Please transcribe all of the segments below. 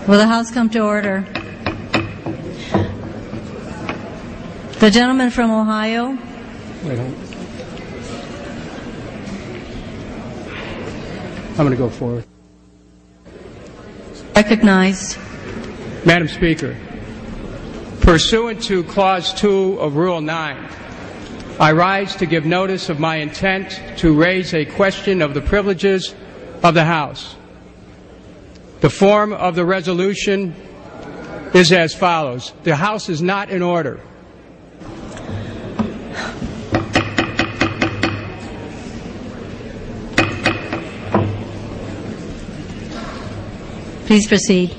Will the House come to order? The gentleman from Ohio. I'm going to go forward. Recognized. Madam Speaker, pursuant to Clause 2 of Rule 9, I rise to give notice of my intent to raise a question of the privileges of the House. The form of the resolution is as follows. The House is not in order. Please proceed.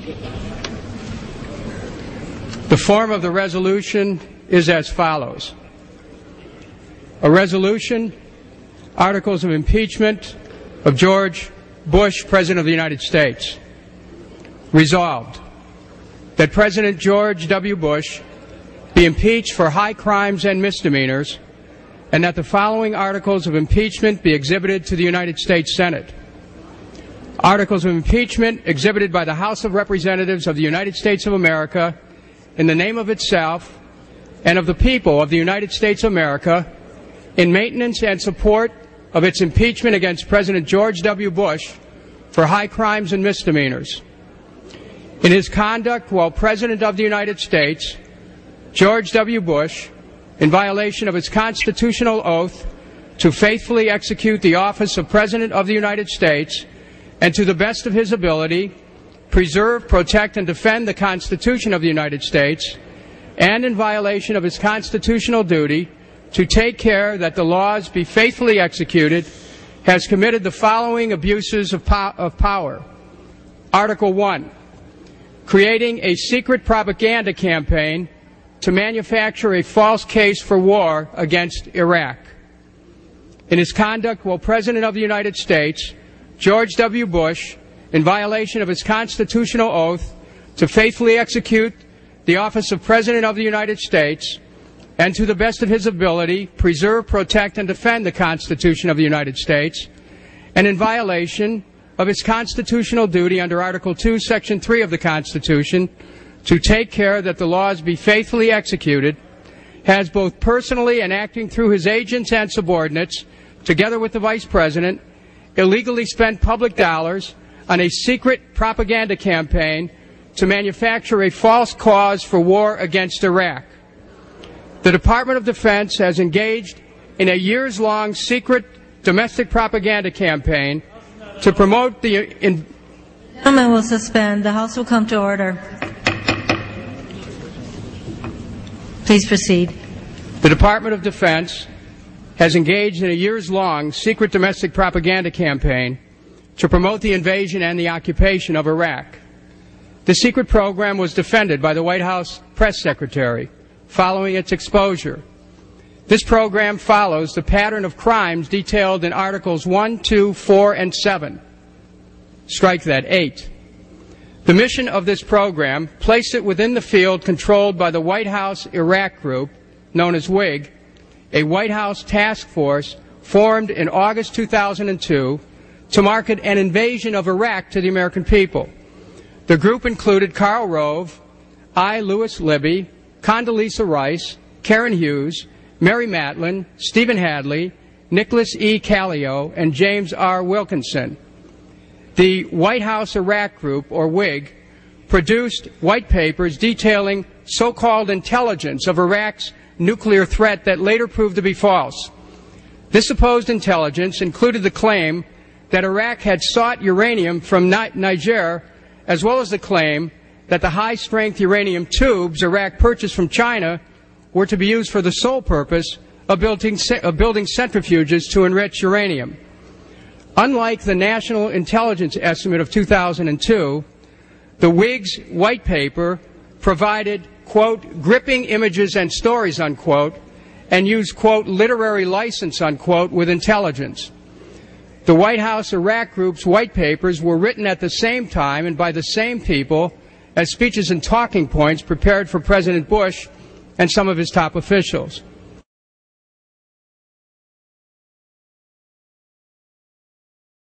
The form of the resolution is as follows. A resolution, articles of impeachment of George Bush, President of the United States. Resolved, that President George W. Bush be impeached for high crimes and misdemeanors, and that the following articles of impeachment be exhibited to the United States Senate. Articles of impeachment exhibited by the House of Representatives of the United States of America in the name of itself and of the people of the United States of America in maintenance and support of its impeachment against President George W. Bush for high crimes and misdemeanors. In his conduct while President of the United States, George W. Bush, in violation of his constitutional oath to faithfully execute the office of President of the United States and to the best of his ability, preserve, protect, and defend the Constitution of the United States, and in violation of his constitutional duty to take care that the laws be faithfully executed, has committed the following abuses of power. Article 1, creating a secret propaganda campaign to manufacture a false case for war against Iraq. In his conduct while President of the United States, George W. Bush, in violation of his constitutional oath to faithfully execute the office of President of the United States and to the best of his ability preserve, protect, and defend the Constitution of the United States, and in violation of his constitutional duty under Article 2, Section 3 of the Constitution to take care that the laws be faithfully executed, has both personally and acting through his agents and subordinates, together with the Vice President, illegally spent public dollars on a secret propaganda campaign to manufacture a false cause for war against Iraq. The Department of Defense has engaged in a years-long secret domestic propaganda campaign to promote the... The gentleman will suspend. The House will come to order. Please proceed. The Department of Defense has engaged in a years-long secret domestic propaganda campaign to promote the invasion and the occupation of Iraq. The secret program was defended by the White House press secretary following its exposure. This program follows the pattern of crimes detailed in Articles 1, 2, 4, and 7. Strike that, 8. The mission of this program placed it within the field controlled by the White House Iraq Group, known as WIG, a White House task force formed in August 2002 to market an invasion of Iraq to the American people. The group included Karl Rove, I. Lewis Libby, Condoleezza Rice, Karen Hughes, Mary Matlin, Stephen Hadley, Nicholas E. Callio, and James R. Wilkinson. The White House Iraq Group, or WIG, produced white papers detailing so-called intelligence of Iraq's nuclear threat that later proved to be false. This supposed intelligence included the claim that Iraq had sought uranium from Niger, as well as the claim that the high-strength uranium tubes Iraq purchased from China were to be used for the sole purpose of building centrifuges to enrich uranium. Unlike the National Intelligence Estimate of 2002, the WIG's white paper provided, quote, gripping images and stories, unquote, and used, quote, literary license, unquote, with intelligence. The White House Iraq Group's white papers were written at the same time and by the same people as speeches and talking points prepared for President Bush and some of his top officials.